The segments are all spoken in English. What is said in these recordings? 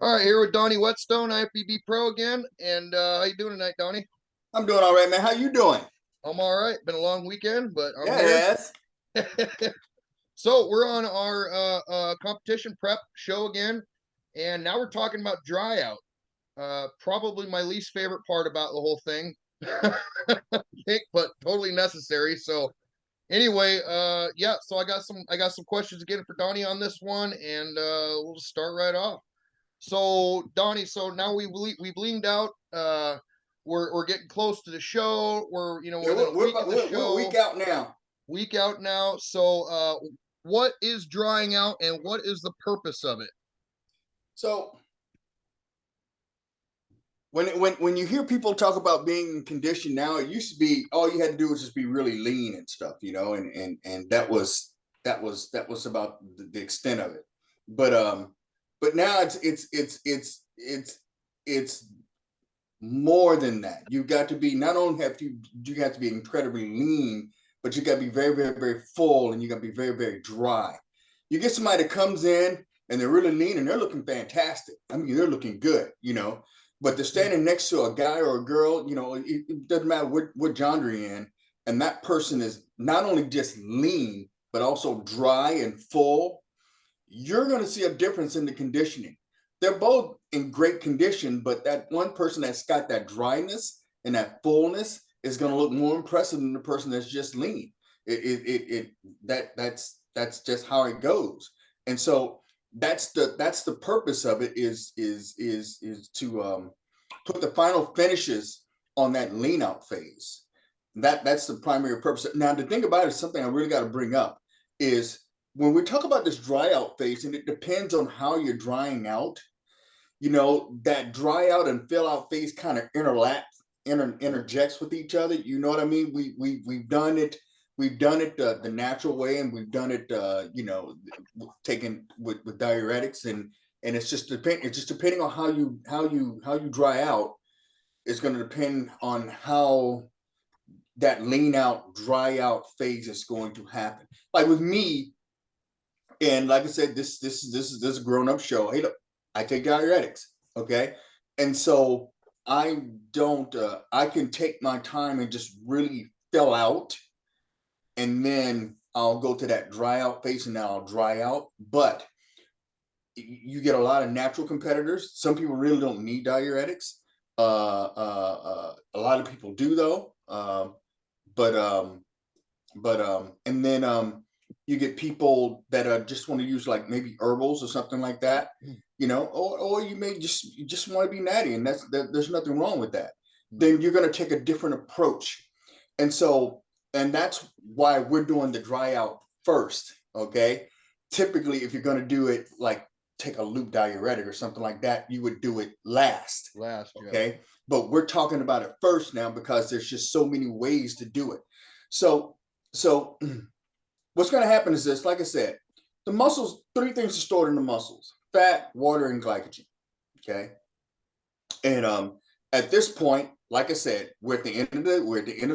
All right, here with Donnie Whetstone, IFBB Pro again. And how you doing tonight, Donnie? I'm doing all right, man. How you doing? I'm all right. Been a long weekend, but I'm Yeah, here. yes. So we're on our competition prep show again, and now we're talking about dry out. Probably my least favorite part about the whole thing, but totally necessary. So anyway, yeah. So I got some questions again for Donnie on this one, and we'll just start right off. So Donnie, so now we've leaned out. We're getting close to the show. We're Yeah, within we're, a we're, week of about- the we're a week show. out now. Week out now. So what is drying out, and what is the purpose of it? So when you hear people talk about being in condition now, it used to be all you had to do was just be really lean and stuff, and that was about the extent of it. But now it's more than that. You got to be not only have to be incredibly lean, but you got to be very, very, very full, and you got to be very, very dry. You get somebody that comes in and they're really lean and they're looking fantastic. I mean, they're looking good. But they're standing next to a guy or a girl, it doesn't matter what genre you're in, and that person is not only just lean, but also dry and full. You're going to see a difference in the conditioning. They're both in great condition, but that one person that's got that dryness and that fullness is going to look more impressive than the person that's just lean. That's just how it goes. And so that's the purpose of it is to put the final finishes on that lean out phase. That's the primary purpose. Now, the thing about it is something I really got to bring up is when we talk about this dry out phase, and it depends on how you're drying out, that dry out and fill out phase kind of interjects with each other. You know what I mean? We've done it. We've done it the natural way, and we've done it, taken with diuretics, and it's just depending on how you dry out. It's going to depend on how that lean out, dry out phase is going to happen. Like with me, and like I said, this is a grown up show. Hey, look, I take diuretics, okay, and so I don't. I can take my time and just really fill out, and then I'll go to that dry out phase, and then I'll dry out. But you get a lot of natural competitors. Some people really don't need diuretics. A lot of people do though. But and then you get people that just want to use like maybe herbals or something like that, or you just want to be natty, and there's nothing wrong with that. Then you're going to take a different approach, and so and that's why we're doing the dry out first. Okay, typically if you're going to do it like take a loop diuretic or something like that, you would do it last. Last, yeah. Okay, but we're talking about it first now because there's just so many ways to do it. So what's going to happen is this, like I said, the muscles, three things are stored in the muscles: fat, water, and glycogen. Okay. And at this point, like I said, we're at the end of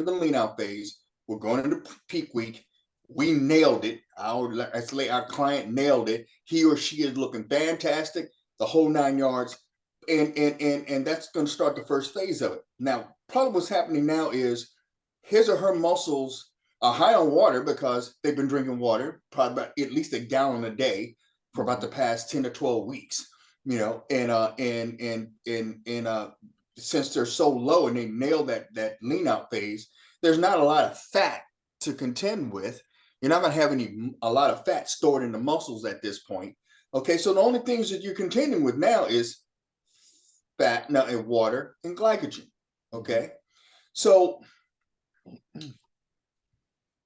the lean out phase. We're going into peak week. We nailed it. Our client nailed it. He or she is looking fantastic, the whole 9 yards. And that's going to start the first phase of it. Now, probably what's happening now is his or her muscles are high on water because they've been drinking water, probably about at least a gallon a day for about the past 10 to 12 weeks. And since they're so low and they nail that lean out phase, there's not a lot of fat to contend with. You're not going to have a lot of fat stored in the muscles at this point. Okay, so the only things that you're contending with now is fat, now, and water and glycogen. Okay, so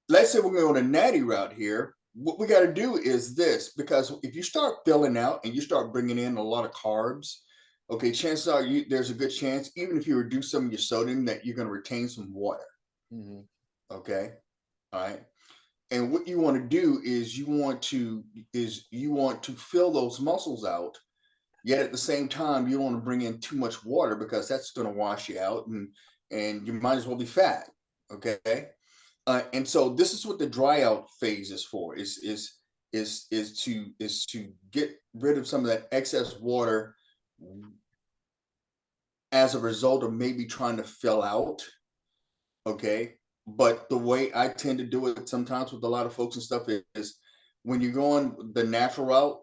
let's say we're going to natty route here. What we got to do is this, because if you start filling out and you start bringing in a lot of carbs, okay, chances are there's a good chance, even if you reduce some of your sodium, that you're going to retain some water. Mm-hmm. Okay, all right. And what you want to do is you want to fill those muscles out. Yet at the same time, you don't want to bring in too much water because that's going to wash you out, and you might as well be fat. Okay. And so this is what the dry out phase is for: is to get rid of some of that excess water as a result of maybe trying to fill out. Okay. But the way I tend to do it sometimes with a lot of folks and stuff is when you go on the natural route,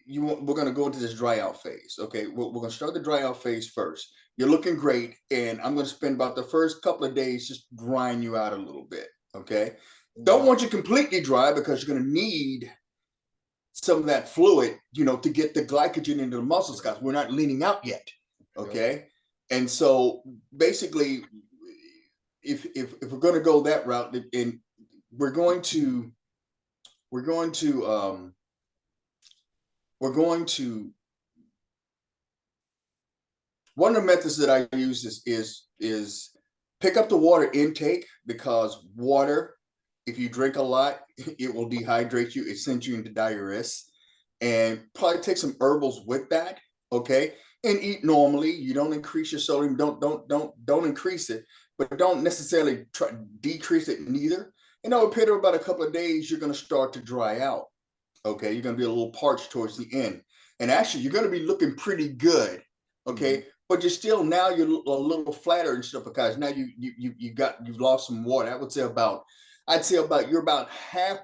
we're going to go into this dry out phase. Okay. We're going to start the dry out phase first. You're looking great. And I'm going to spend about the first couple of days just drying you out a little bit. Okay. Don't want you completely dry because you're going to need some of that fluid, to get the glycogen into the muscles, guys. We're not leaning out yet. Okay. And so basically, if we're going to go that route, and we're going to one of the methods that I use is pick up the water intake, because water, if you drink a lot, it will dehydrate you. It sends you into diuresis, and probably take some herbals with that. Okay. And eat normally. You don't increase your sodium. Don't increase it, but don't necessarily decrease it neither. And over a period of about a couple of days, you're going to start to dry out. Okay. You're going to be a little parched towards the end. And actually, you're going to be looking pretty good. Okay. Mm-hmm. But you're still, now you're a little flatter and stuff, because now you've lost some water. I'd say about you're about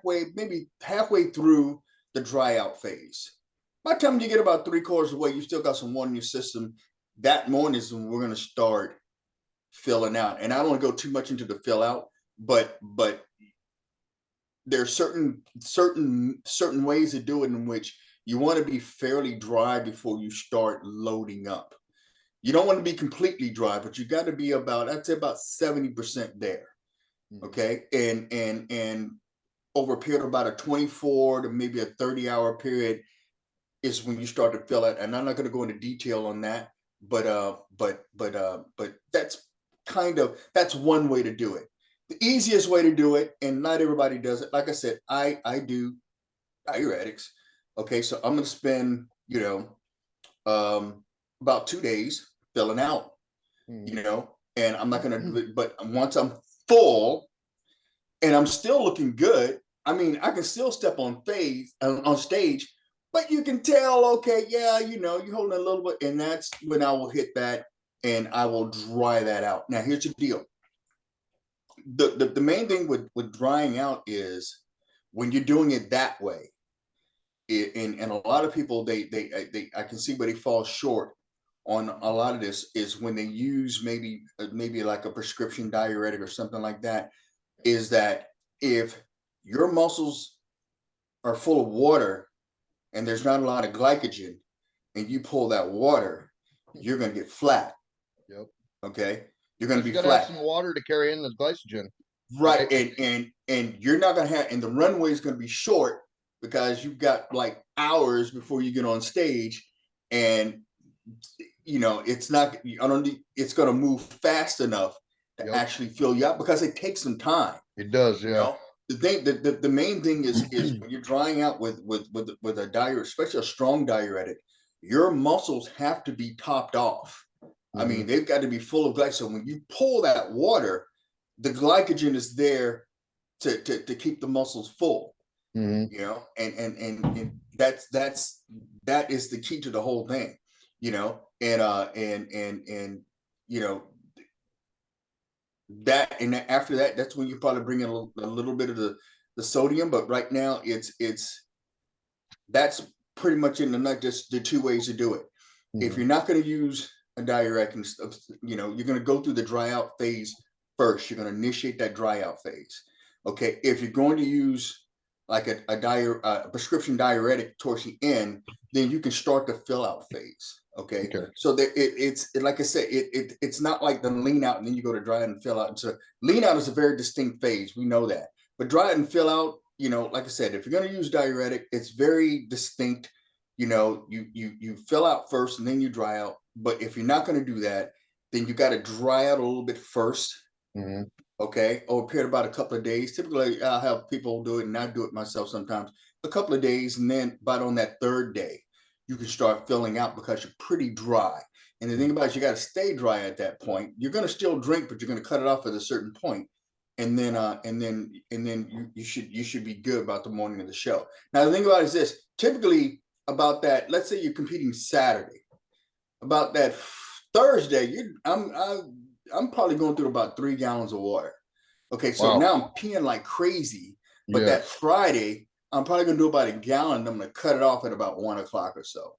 maybe halfway through the dry out phase. By the time you get about 3/4 of the way, you still got some water in your system. That morning is when we're going to start filling out. And I don't want to go too much into the fill out, but there are certain ways to do it in which you want to be fairly dry before you start loading up. You don't want to be completely dry, but you got to be I'd say about 70% there. Okay. And over a period of about a 24 to maybe a 30-hour period is when you start to fill it. And I'm not going to go into detail on that, but that's one way to do it. The easiest way to do it, and not everybody does it. Like I said, I do diuretics. Okay. So I'm going to spend, about 2 days filling out, and I'm not going to, but once I'm full and I'm still looking good, I mean, I can still step on stage, but you can tell, okay, yeah, you're holding a little bit, and that's when I will hit that and I will dry that out. Now, here's the deal. The main thing with drying out is when you're doing it that way, and a lot of people, I can see where they fall short on a lot of this, is when they use maybe like a prescription diuretic or something like that, is that if your muscles are full of water and there's not a lot of glycogen, and you pull that water, you're going to get flat. Yep. Okay. You're going to be flat. Have some water to carry in the glycogen. Right. And you're not going to have, and the runway is going to be short because you've got like hours before you get on stage, and it's not, it's going to move fast enough to actually fill you up, because it takes some time. It does. Yeah. The thing, the main thing is when you're drying out with a diuretic, especially a strong diuretic, your muscles have to be topped off. I mean, they've got to be full of glycogen. So when you pull that water, the glycogen is there to keep the muscles full. And that is the key to the whole thing. That, and after that, that's when you probably bring in a little bit of the sodium. But right now, that's pretty much in the nut, just the two ways to do it. If you're not going to use a diuretic and stuff, you're going to go through the dry out phase first. You're going to initiate that dry out phase. Okay. If you're going to use like a prescription diuretic towards the end, then you can start the fill out phase. Okay. So that it's like I said, it's not like the lean out and then you go to dry out and fill out. And so lean out is a very distinct phase. We know that. But dry out and fill out, like I said, if you're going to use diuretic, it's very distinct. You fill out first and then you dry out. But if you're not going to do that, then you got to dry out a little bit first. Okay. Over a period of about a couple of days. Typically, I'll have people do it, and I do it myself sometimes. A couple of days, and then about on that third day, you can start filling out because you're pretty dry. And the thing about it, you got to stay dry at that point. You're going to still drink, but you're going to cut it off at a certain point. And then you should be good about the morning of the show. Now, the thing about it is this: typically about that, let's say you're competing Saturday. about that Thursday, I'm probably going through about 3 gallons of water. Okay, so Wow. now I'm peeing like crazy. But Yeah. that Friday, I'm probably gonna do about a gallon. I'm gonna cut it off at about 1 o'clock or so.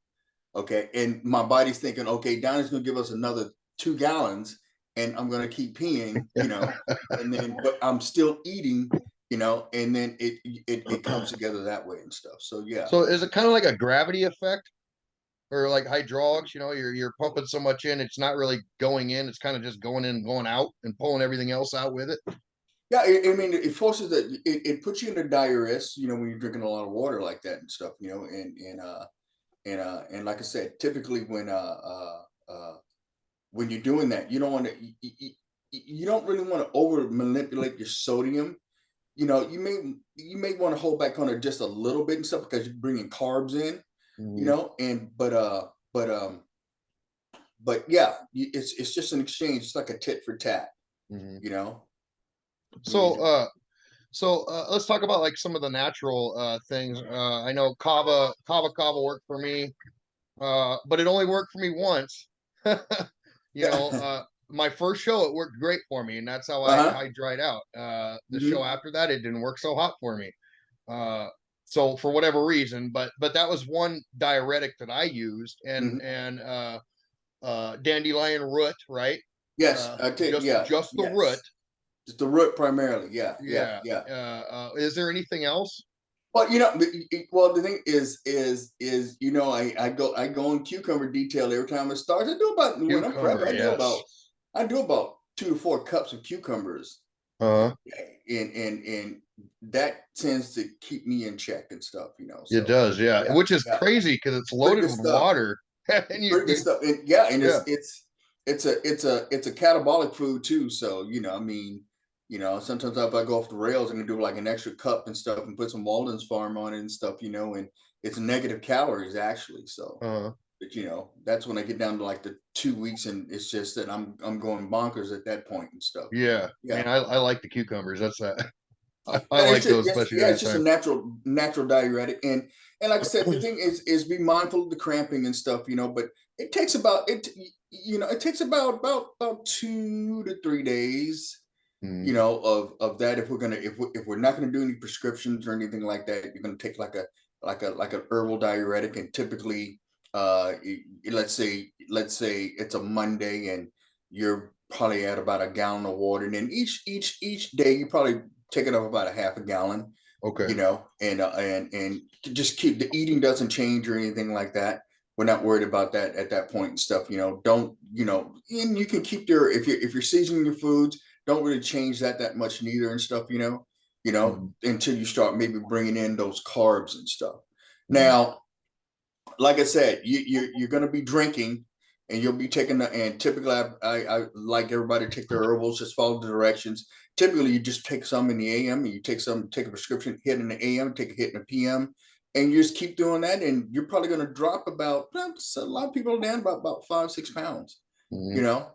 Okay, and my body's thinking, okay, Donnie's gonna give us another 2 gallons, and I'm gonna keep peeing, and then but I'm still eating, and then it comes together that way and stuff. So yeah. So is it kind of like a gravity effect or like hydraulics? You're pumping so much in, it's not really going in. It's kind of just going in, going out, and pulling everything else out with it. Yeah, I mean, it forces that it puts you into diurese, when you're drinking a lot of water like that and stuff, and like I said, typically when you're doing that, you don't want to, you don't really want to over manipulate your sodium. You may want to hold back on it just a little bit and stuff because you're bringing carbs in, Hmm. and but yeah, it's just an exchange. It's like a tit for tat, Hmm. you know. When you So, let's talk about like some of the natural things. I know kava worked for me, but it only worked for me once. My first show it worked great for me, and that's how uh-huh. I dried out. The show Hmm. after that, it didn't work so hot for me. Uh, so for whatever reason, but that was one diuretic that I used, and Hmm. dandelion root, right? Yes, I take Just the root. yes. Just the root primarily. Yeah, yeah, Yeah. yeah. Is there anything else? Well, well, the thing is, I go in cucumber detail every time it starts. I do about when I'm prep. Cucumber, yes. I do about 2 to 4 cups of cucumbers, Uh-huh. and that tends to keep me in check and stuff. It So does, yeah. yeah, Which is yeah, crazy because it's pretty loaded good with stuff. water. It's And pretty good stuff, and yeah, and yeah. it's a catabolic food too. So I mean, sometimes if I go off the rails, I can do like an extra cup and stuff, and put some Walden's Farm on it and stuff, and it's negative calories actually. So, Uh-huh. but that's when I get down to like the 2 weeks, and it's just that I'm going bonkers at that point and stuff. Yeah. Yeah. Man, I like the cucumbers. That's I Yeah, like those especially yeah, during it's the just a time. natural diuretic, and like I said, the thing is be mindful of the cramping and stuff, but it takes about 2 to 3 days, Mhm. of that. If we're not gonna do any prescriptions or anything like that, you're gonna take like an herbal diuretic, and typically, let's say it's a Monday, and you're probably at about a gallon of water, and then each day you probably take it up about a half a gallon, Okay. and just keep the eating doesn't change or anything like that. We're not worried about that at that point and stuff. Don't and you can keep if you're seasoning your foods, don't really change that much neither and stuff. Mhm. Until you start maybe bringing in those carbs and stuff. Mhm. Now, like I said, you're going to be drinking, and you'll be taking and typically I like everybody to take their herbals, just follow the directions. Typically, you just take some in the AM, and you take a prescription hit in the AM, take a hit in the PM, and you just keep doing that, and you're probably going to drop about, a lot of people are down about 5-6 pounds, you Mhm. know,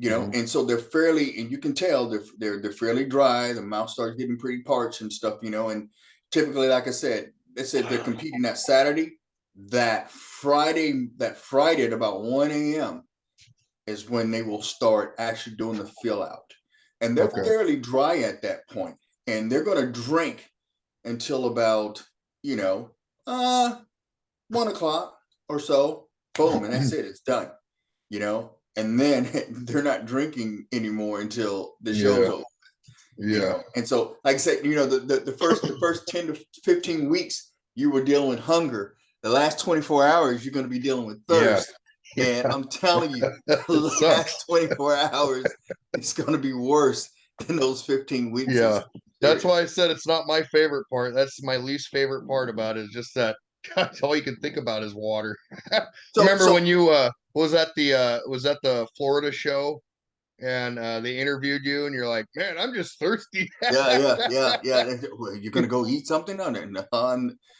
Mhm. and so they're fairly, and you can tell they're fairly dry. The mouth starts getting pretty parched and stuff, and typically, like I said, they said they're competing that Saturday. That Friday at about 1 a.m. is when they will start actually doing the fill out, and they're Okay. fairly dry at that point, and they're going to drink until about you know uh 1 o'clock or so. Boom, and that's it. It's done. And then they're not drinking anymore until the show's Yeah. over. Yeah. And so, like I said, the first 10 to 15 weeks you were dealing with hunger. The last 24 hours you're going to be dealing with Yeah. thirst. And I'm telling you, It the last sucks. 24 hours it's going to be worse than those 15 weeks. Yeah. Is That's serious. why I said it's not my favorite part. That's my least favorite part about it, is just that that's all you can think about is water. So Remember when so you was that the Florida show and they interviewed you and you're like, "Man, I'm just thirsty." yeah, yeah, yeah, yeah. Well, you're gonna go eat something on it. Now,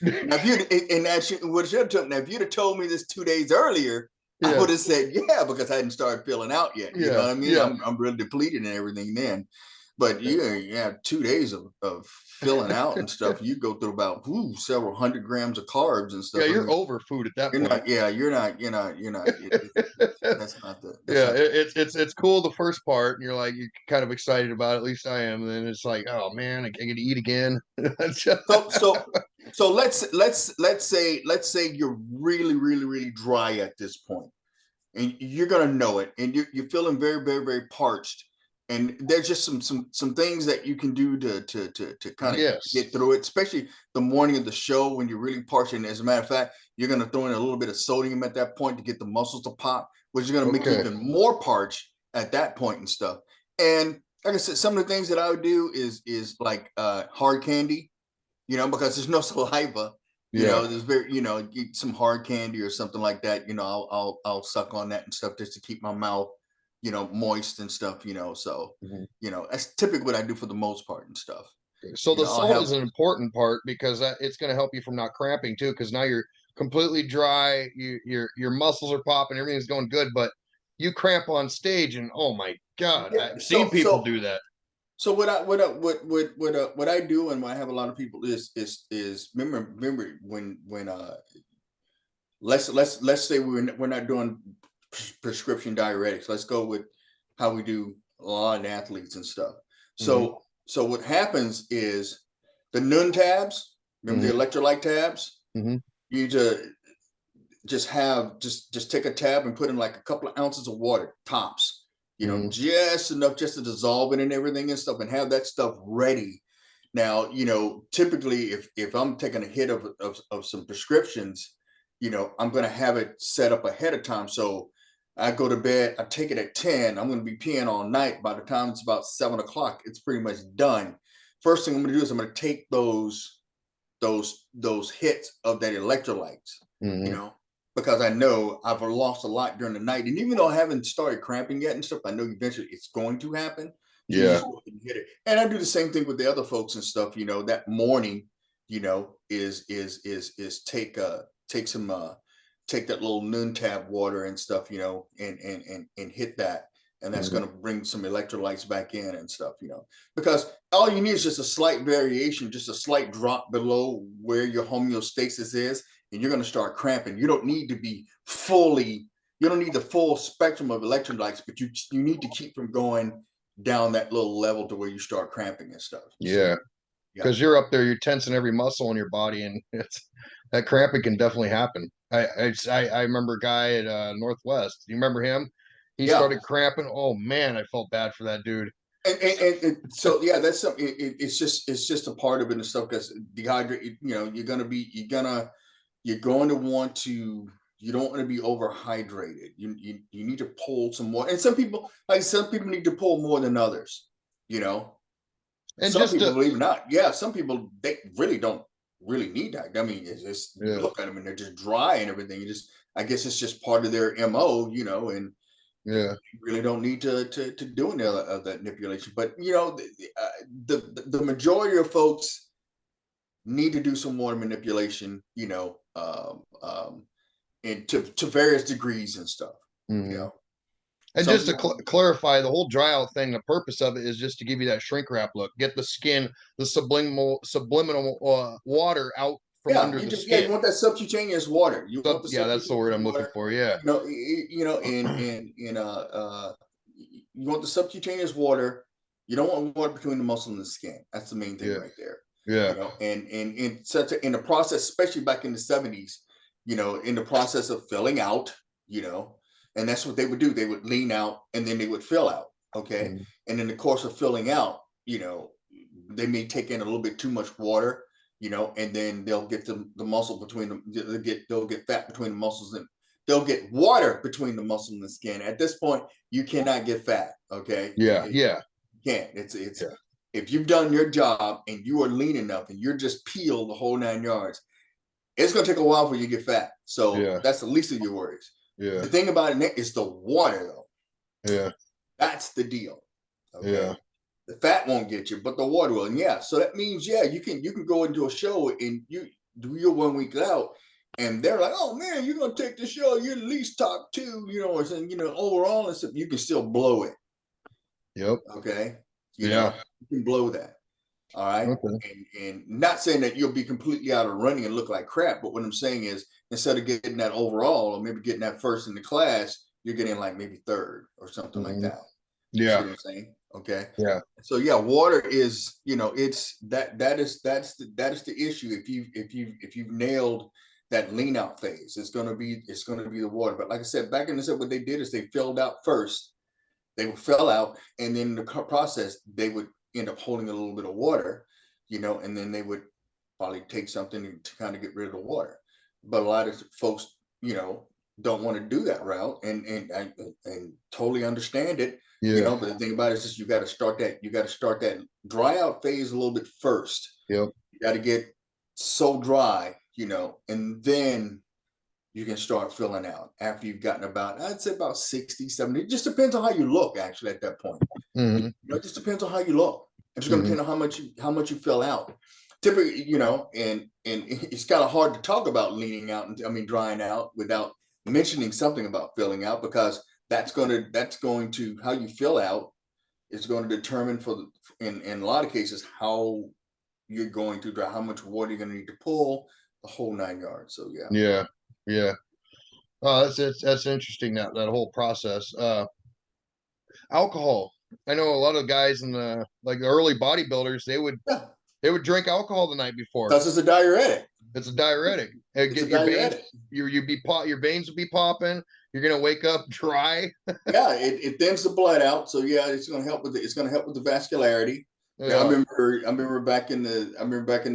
if you and actually, what should have told now, if you'd have told me this 2 days earlier, I Yeah. would have said yeah, because I hadn't started filling out yet. You know Yeah. what I mean? Yeah. I'm really depleted and everything then. But you have 2 days of filling out and stuff. You go through about several hundred grams of carbs and Yeah, stuff. I you're mean, over food at that you're point. not, yeah, you're not. That's not the, that's Yeah, not. it's cool the first part, and you're like you're kind of excited about it. At least I am. And then it's like, oh man, I get to eat again. So so let's say you're really dry at this point, and you're gonna know it, and you're feeling very parched, and there's just some things that you can do to kind of Yes. get through it, especially the morning of the show when you're really parched. And as a matter of fact, you're gonna throw in a little bit of sodium at that point to get the muscles to pop, which is gonna make you Okay. even more parched at that point and stuff. And like I said, some of the things that I would do is like hard candy, because there's no saliva. Yeah. There's very, get some hard candy or something like that. I'll suck on that and stuff just to keep my mouth, moist and stuff. So, Mhm. that's typically what I do for the most part and stuff. So the I'll salt is have, an important part because it's going to help you from not cramping too. Because now you're completely dry, your muscles are popping, everything's going good, but you cramp on stage, and oh my god, yeah. I've seen So, people do that. what I do, and what I have a lot of people is remember when let's say we're not doing prescription diuretics. Let's go with how we do a lot of athletes and stuff. Hmm. So what happens is the Nun tabs. Remember the Hmm. electrolyte tabs? Hmm. You just take a tab and put in like a couple of ounces of water, tops. Hmm. Just enough just to dissolve it and everything and stuff, and have that stuff ready. Now, typically if I'm taking a hit of some prescriptions, I'm going to have it set up ahead of time. So I go to bed, I take it at 10. I'm going to be peeing all night. By the time it's about 7 o'clock, it's pretty much done. First thing I'm going to do is I'm going to take those hits of that electrolytes, you Hmm. know, because I know I've lost a lot during the night. And even though I haven't started cramping yet and stuff, I know eventually it's going to happen. So you Yeah. just go ahead and hit it. And I do the same thing with the other folks and stuff, that morning, is take some take that little noon tab water and stuff, and hit that. And that's Hmm. going to bring some electrolytes back in and stuff, because all you need is just a slight variation, just a slight drop below where your homeostasis is, and you're going to start cramping. You don't need to be you don't need the full spectrum of electrolytes, but you need to keep from going down that little level to where you start cramping and stuff. So, Yeah. yeah, Because you're up there, you're tensing every muscle in your body, and it's that cramping can definitely happen. I remember a guy at Northwest. Do you remember him? He yeah. started cramping. Oh man, I felt bad for that dude. And so yeah, that's something. It's just a part of it and stuff, because dehydrate. You're going to want to. You don't want to be overhydrated. You need to pull some more. And some people need to pull more than others. You know, And some just people, to, believe it or not, yeah, some people, they really don't really need that. I mean, it's just, you yeah, look at them and they're just dry and everything. I guess it's just part of their MO, and yeah, you really don't need to do any of that manipulation. But the majority of folks need to do some more manipulation, and to various degrees and stuff. You hmm. know, And some just to people, clarify, the whole dry out thing, the purpose of it is just to give you that shrink wrap look, get the skin, the subliminal water out from yeah, under the you skin. want that subcutaneous water. You want the Yeah, that's the word subcutaneous I'm looking water. for. Yeah. You want the subcutaneous water. You don't want water between the muscle and the skin. That's the main thing Yeah. right there. Yeah. And in the process, especially back in the 70s, in the process of filling out, you know, and that's what they would do. They would lean out and then they would fill out. Okay. Mhm. And in the course of filling out, they may take in a little bit too much water, and then they'll get the muscle between them. They'll get fat between the muscles, and they'll get water between the muscle and the skin. At this point, you cannot get fat. Okay, Yeah. Yeah. you can't. It's Yeah. if you've done your job and you are lean enough and you're just peeled the whole 9 yards, it's gonna take a while for you to get fat. So Yeah. that's the least of your worries. Yeah. The thing about it is the water, though. Yeah. That's the deal. Yeah. Okay. The fat won't get you, but the water will. And yeah, so that means, yeah, you can go into a show and you do your 1 week out, and they're like, oh man, you're gonna take the show, you're at least top two, or saying, overall and stuff, you can still blow it. Yep. Okay. You Yeah. know. You can blow that. All right. Okay. And not saying that you'll be completely out of running and look like crap, but what I'm saying is instead of getting that overall or maybe getting that first in the class, you're getting like maybe third or something like Mhm. that. You see Yeah. what I'm saying? Okay. Yeah. So yeah, water is, it's that is the issue. If you've nailed that lean out phase, it's gonna be the water. But like I said, back in the set, what they did is they filled out first. They would fill out, and then in the process, they would end up holding a little bit of water, and then they would probably take something to kind of get rid of the water. But a lot of folks, don't want to do that route, and totally understand it, Yeah. But the thing about it is just you got to start that dry out phase a little bit first. Yep. You got to get so dry, and then you can start filling out after you've gotten about, I'd say about 60, 70. It just depends on how you look actually at that point. Hmm. It just depends on how you look. It's going to Hmm. depend on how much you fill out. Typically, and it's kind of hard to talk about leaning out and drying out without mentioning something about filling out, because that's going to how you fill out is going to determine in a lot of cases how you're going to dry, how much water you're going to need to pull, the whole 9 yards. So yeah. Yeah. Yeah. That's interesting, that whole process. Alcohol. I know a lot of guys in the early bodybuilders, Yeah, they would drink alcohol the night before. because it's a diuretic. It's a diuretic. It'd It's a get your veins, diuretic. your veins would be popping. You're gonna wake up dry. Yeah, it thins the blood out. So yeah, it's going to help with the vascularity. Yeah, I Yeah. remember I remember back in the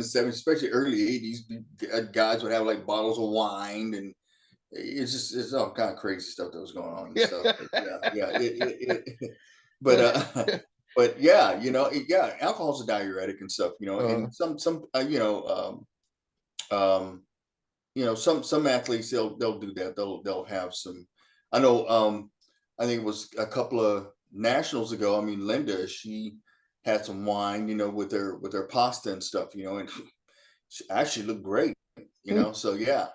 70s, especially early 80s, guys would have like bottles of wine, and it's all kind of crazy stuff that was going on and stuff. But yeah, yeah, but but yeah, yeah, alcohol's a diuretic and stuff, uh, and some some athletes they'll do that. They'll have some. I know. I think it was a couple of nationals ago. I mean, Linda, she had some wine, with her pasta and stuff, and she actually looked great, So yeah.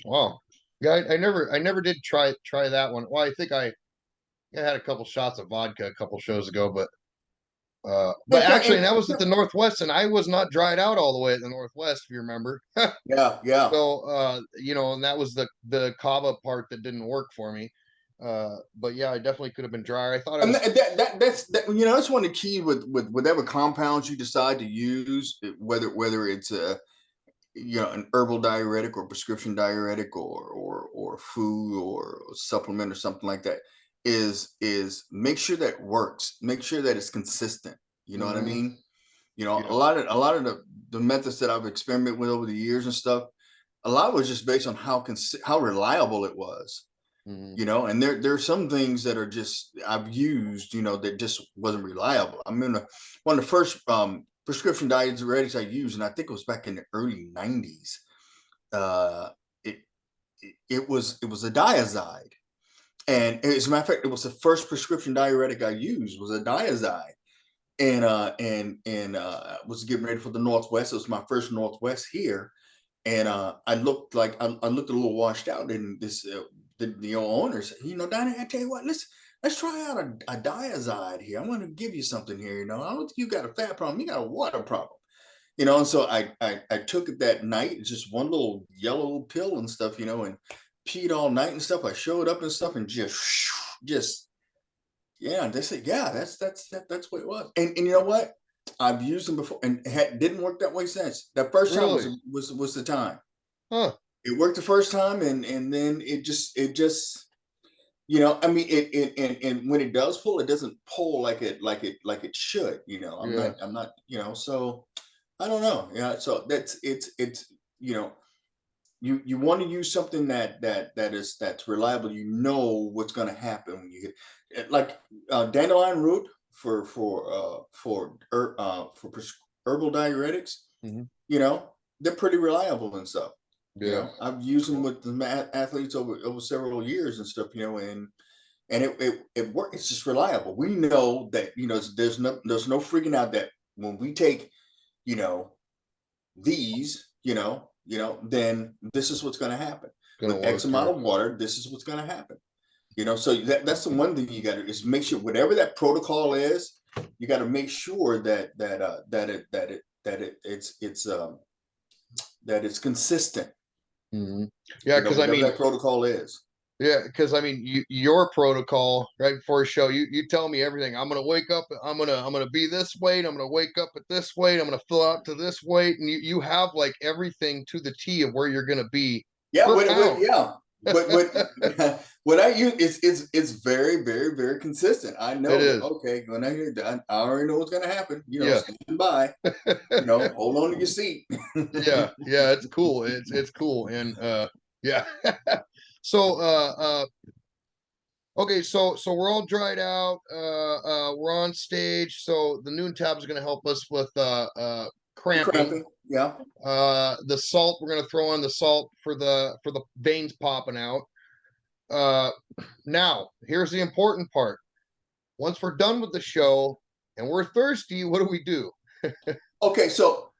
wow. Yeah, I never did try that one. Well, I think I had a couple shots of vodka a couple shows ago, but actually, and that was at the Northwest, and I was not dried out all the way at the Northwest, if you remember. Yeah, yeah. So, and that was the kava part that didn't work for me. But yeah, I definitely could have been drier. I thought I And was. that's one of the key with whatever compounds you decide to use, whether it's an herbal diuretic or prescription diuretic or food or supplement or something like that, is make sure that works, make sure that it's consistent. You know what I Mhm. mean? A Yeah. lot of the methods that I've experimented with over the years and stuff, a lot was just based on how reliable it was. Mhm. And there are some things that are just I've used, that just wasn't reliable. I mean, one of the first prescription diuretics I used, and I think it was back in the early 90s. Uh, it, it was a diazide, and as a matter of fact, it was the first prescription diuretic I used was a diazide, and was getting ready for the Northwest. It was my first Northwest here, and I looked a little washed out, and the owner said, Donnie, I tell you what, let's try out a diazide here. I'm going to give you something here. I don't think you got a fat problem, you got a water problem. And so I took it that night, just one little yellow pill and stuff, and peed all night and stuff. I showed up and stuff, and just yeah, they said, yeah, that's what it was. And you know what? I've used them before, and didn't work that way since. That first time was Really? was the time. Huh. It worked the first time, and then it just and when it does pull, it doesn't pull like it should. Yeah. I'm not. So I don't know. Yeah. So it's you know you want to use something that's reliable. What's going to happen when you get like dandelion root for herbal diuretics. Hmm. You know, they're pretty reliable and stuff. Yeah. I've used them with the athletes over several years and stuff. And it works. It's just reliable. We know that there's no freaking out that when we take you know these, then this is what's going to happen. Gonna With X work. amount Yeah. of water, this is what's going to happen. So that's the one thing you got to is make sure whatever that protocol is, you got to make sure that it's consistent. Mm-hmm. Yeah, because I Whatever mean, that protocol is. yeah, because I mean, your protocol right before a show, you tell me everything. I'm gonna wake up. I'm gonna be this weight. I'm gonna wake up at this weight. I'm gonna fill out to this weight, and you have like everything to the T of where you're gonna be Yeah, per pound. yeah. What what I use it's very, very, very consistent. I It know that, is. okay, when I hear that, I already know what's gonna happen. Yes. Stand by, hold on to your seat. Yeah, yeah, it's cool. It's cool. And yeah. So okay, so we're all dried out. We're on stage. So the noon tab is gonna help us with cramping. Cramping, yeah. The salt, we're gonna throw on the salt for the veins popping out. Uh Now here's the important part. Once we're done with the show and we're thirsty, what do we do? Okay, so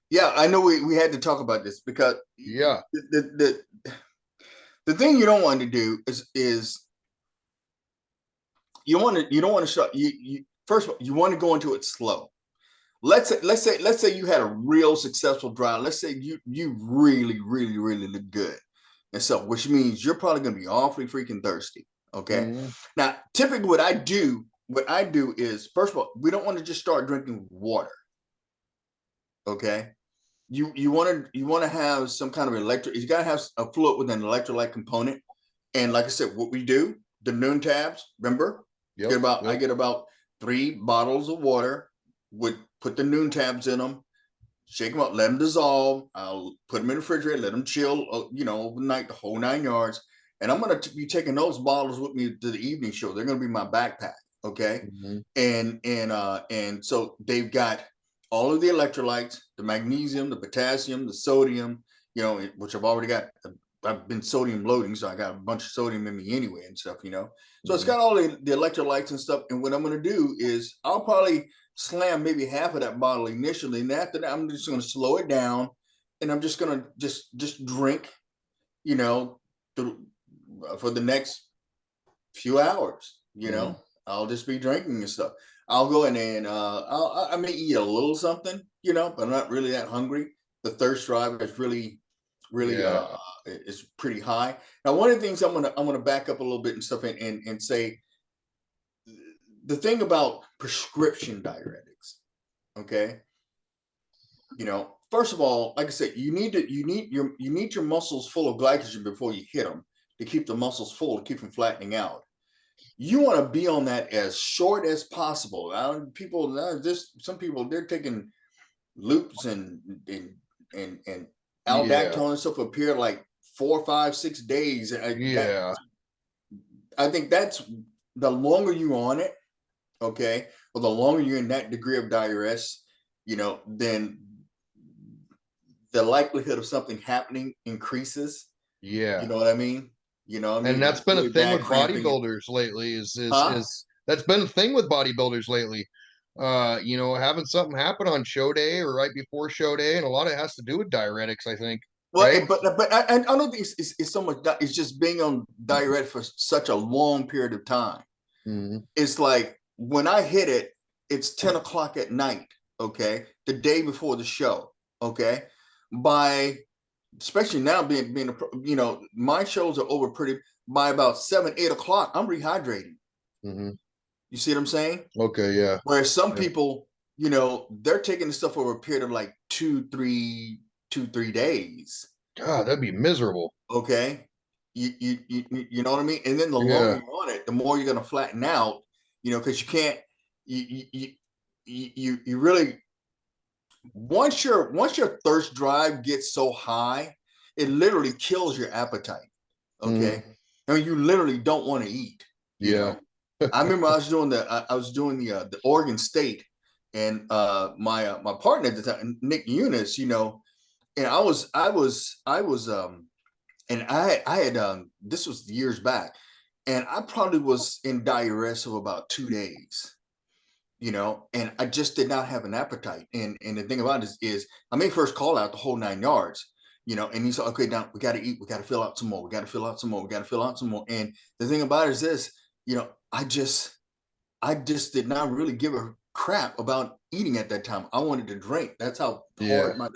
yeah, I know we had to talk about this because Yeah. the thing you don't want to do is you don't want to start you first of all, you want to go into it slow. Let's say you had a real successful drive. Let's say you really, really, really look good. And so, which means you're probably going to be awfully freaking thirsty. Okay. Mm-hmm. Now, typically what I do is, first of all, we don't want to just start drinking water. Okay. You want to have some kind of electric, you got to have a fluid with an electrolyte component. And like I said, what we do, the noon tabs, remember, Yep. I Yep. get about 3 bottles of water, would put the noon tabs in them, shake them up, let them dissolve. I'll put them in the refrigerator, let them chill, overnight, the whole 9 yards. And I'm going to be taking those bottles with me to the evening show. They're going to be my backpack. Okay. Mm-hmm. And so they've got all of the electrolytes, the magnesium, the potassium, the sodium, which I've already got. I've been sodium loading, so I got a bunch of sodium in me anyway and stuff. So it's Mm-hmm. got all the electrolytes and stuff. And what I'm going to do is I'll probably slam maybe half of that bottle initially, and after that, I'm just going to slow it down, and I'm just going to just drink, you know, for the next few hours. Mm-hmm. I'll just be drinking and stuff. I'll go in and I may eat a little something, but I'm not really that hungry. The thirst drive is really, really Yeah. is pretty high. Now, one of the things I'm gonna back up a little bit and stuff and say the thing about prescription diuretics. Okay, first of all, like I said, you need your muscles full of glycogen before you hit them to keep the muscles full, to keep them flattening out. You want to be on that as short as possible. Some people, they're taking loops and Yeah. aldactone and stuff up here like 4, 5, 6 days. Yeah. I think that's the longer you on it, okay, or the longer you're in that degree of diurese, then the likelihood of something happening increases. You Yeah. know what I mean? And that's Like been a really thing bad with cramping. bodybuilders lately Huh? is that's been a thing with bodybuilders lately. Having something happen on show day or right before show day, and a lot of it has to do with diuretics, I think, Well, right? but I don't think it's so much. It's just being on diuretic for such a long period of time. Mm-hmm. It's like when I hit it, it's 10 o'clock at night. Okay, the day before the show. Okay, by especially now being my shows are over pretty by about 7, 8 o'clock. I'm rehydrating. Mm-hmm. You see what I'm saying? Okay, yeah. Whereas some Yeah. people, they're taking the stuff over a period of like 2, 3 days. God, that'd be miserable. Okay, you know what I mean. And then the longer Yeah. you're on it, the more you're going to flatten out. Because you can't you really once your thirst drive gets so high, it literally kills your appetite. Okay, Mm-hmm. I mean you literally don't want to eat. You Yeah. know, I remember I was doing the Oregon State, and my partner at the time, Nick Eunice, and I had this was years back, and I probably was in diurese of about 2 days, and I just did not have an appetite. And the thing about it is I made first call out the whole 9 yards, and he said, okay, now we got to eat, we got to fill out some more, we got to fill out some more, we got to fill out some more. And the thing about it is this, I just I just did not really give a crap about eating at that time. I wanted to drink. That's how Yeah. hard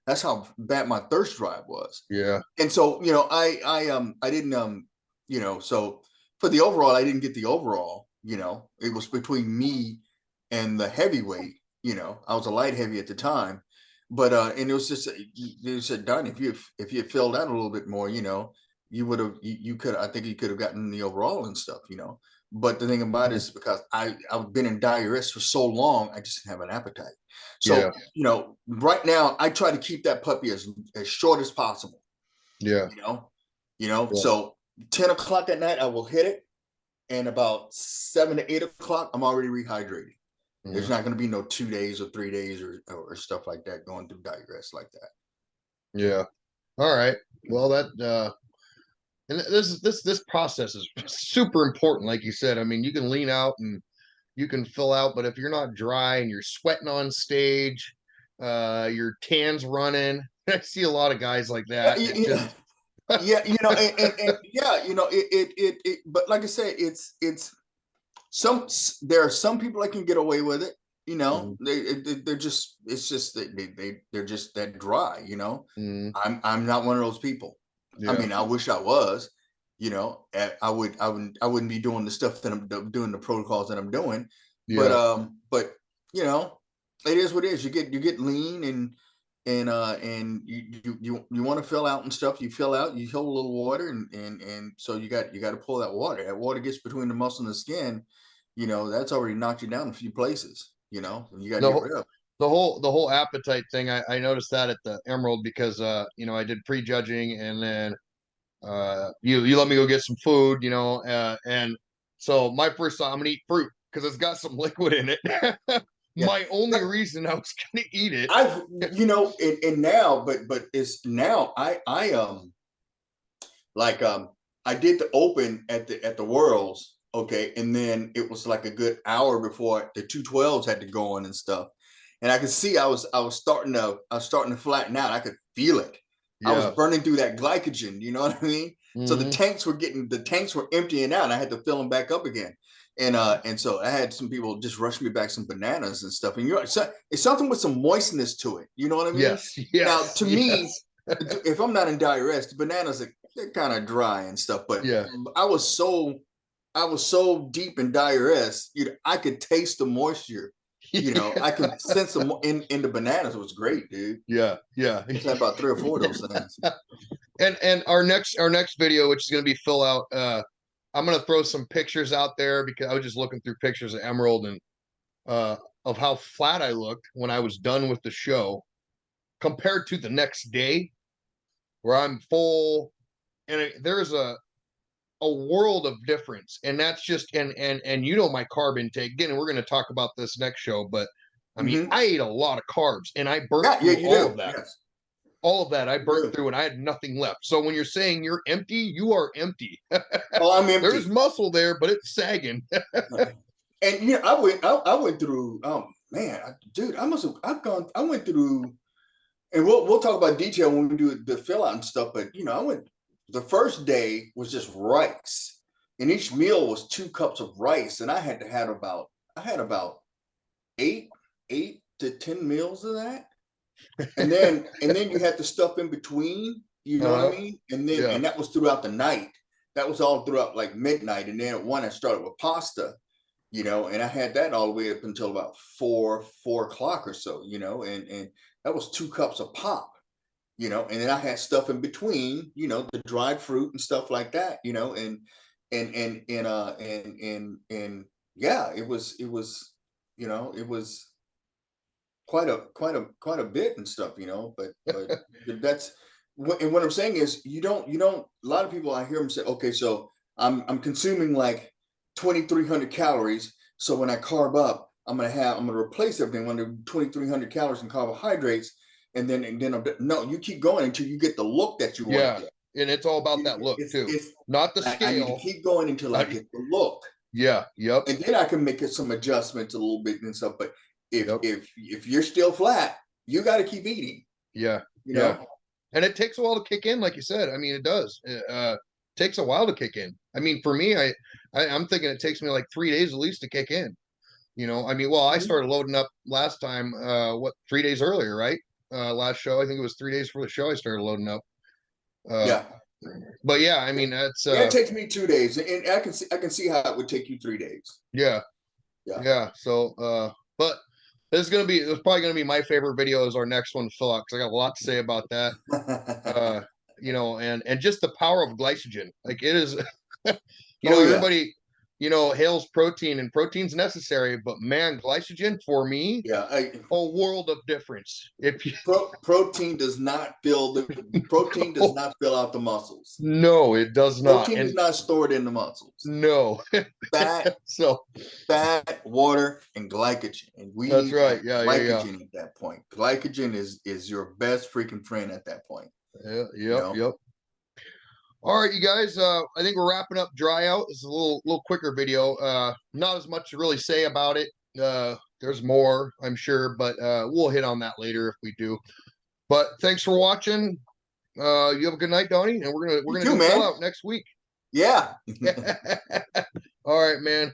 that's how bad my thirst drive was. Yeah. And so, I didn't so for the overall, I didn't get the overall, it was between me and the heavyweight, I was a light heavy at the time. But and it was just they said, Don, if you had filled out a little bit more, you would have you could I think you could have gotten the overall and stuff. But the thing about it Mhm. is because I've been in diarrhea for so long, I just didn't have an appetite. Yeah. So, right now I try to keep that puppy as short as possible, Yeah. you know, Yeah. so 10 o'clock at night, I will hit it. And about 7 to 8 o'clock, I'm already rehydrated. There's Mhm. not going to be no 2 days or 3 days or stuff like that going through digress like that. Yeah. All right. Well, that and this process is super important, like you said. I mean, you can lean out and you can fill out, but if you're not dry and you're sweating on stage, your tan's running. I see a lot of guys like Yeah, that. It yeah, just yeah, and yeah, but like I said, it's some there are some people that can get away with it. Mhm. They're just it's just they're just that dry. Mhm. I'm not one of those people. I Yeah. mean, I wish I was. I wouldn't be doing the stuff that I'm doing, the protocols that I'm doing. But Yeah. you know, it is what it is. You get lean and you want to fill out and stuff. You fill out, you hold a little water, and so you got to pull that water. That water gets between the muscle and the skin. That's already knocked you down a few places. And you got to The get whole rid of it. the whole appetite thing, I noticed that at the Emerald because I did prejudging and then you let me go get some food, and so my first thought, I'm gonna eat fruit because it's got some liquid in it. Yeah. My only reason I was gonna eat it. I've and now, but it's now I like I did the open at the Worlds, okay, and then it was like a good hour before the 212s had to go on and stuff, and I could see I was starting to flatten out. I could feel it. I was Yeah. burning through that glycogen. You know what I mean? So the Hmm. tanks were emptying out, and I had to fill them back up again. And so I had some people just rush me back some bananas and stuff. And it's something with some moistness to it. You know what I mean? Yes. Now, Yes. to me, Yes. if I'm not in diarrhea, the bananas they're kind of dry and stuff. But Yeah. I was so I was so deep in diarrhea, I could taste the moisture. I could sense them in the bananas. It was great, dude. Yeah. Yeah. Just had about three or four of those things. And our next video, which is gonna be fill out. I'm gonna throw some pictures out there because I was just looking through pictures of Emerald and uh, of how flat I looked when I was done with the show compared to the next day where I'm full, and there's a world of difference, and that's just and my carb intake again, and we're going to talk about this next show, but I mean, Hmm. I ate a lot of carbs and I burnt Yeah, yeah, through you do. Yes, all of that I you burnt do. through, and I had nothing left. So when you're saying you're empty, you are empty. Oh, I'm There's empty. muscle there, but it's sagging. And I went through. Man, dude, I went through, and we'll talk about detail when we do the fill out and stuff. But I went. The first day was just rice, and each meal was 2 cups of rice, and I had about eight to 10 meals of that, and then you had the stuff in between. You know what I Uh-huh. mean? And then Yeah. and that was throughout the night. That was all throughout like midnight, and then at one I started with pasta. And I had that all the way up until about 4 o'clock or so. And that was 2 cups of pop. And then I had stuff in between, the dried fruit and stuff like that, and yeah, it was quite a bit and stuff, but that's and what I'm saying is you don't a lot of people I hear them say, okay, so I'm consuming like 2,300 calories. So when I carb up, I'm gonna replace everything under 2,300 calories and carbohydrates, and then no, you keep going until you get the look that you want to Yeah. get. And it's all about that look too, It's not the I need to scale. keep going until I get the look, Yeah. Yep. and then I can make it some adjustments a little bit and stuff. But if Yep. if if you're still flat, you got to keep eating. Yeah. You Yeah. know. And it takes a while to kick in, like you said. I mean, it does. takes a while to kick in. I mean, for me, I'm thinking it takes me like 3 days at least to kick in. You know, I mean, well, I Mhm. started loading up last time, what, 3 days earlier, right? Last show, I think it was 3 days for the show I started loading up. Uh, Yeah. but yeah, I mean, that's Yeah, it takes me 2 days, and I can see how it would take you 3 days. yeah, Yeah. yeah. So, but it's probably gonna be my favorite video is our next one, Phil, because I got a lot to say about that. Uh, you know, and just the power of glycogen, like it is. You know, Oh yeah. everybody, you know, hails protein, and protein's necessary, but man, glycogen for me, Yeah. a world of difference. If you Protein does not fill out the muscles. no, it does not, Protein is and not stored in the muscles. no. Fat, So water, and glycogen, and we that's need right. that Yeah, yeah, yeah. glycogen at that point. Glycogen is your best freaking friend at that point. Yeah, You yep, know. yep. All right, you guys. I think we're wrapping up dry out. This is a little quicker video. Not as much to really say about it. There's more, I'm sure, but we'll hit on that later if we do. But thanks for watching. You have a good night, Donnie, and we're You gonna too, do Fill man. Out next week. Yeah. All right, man.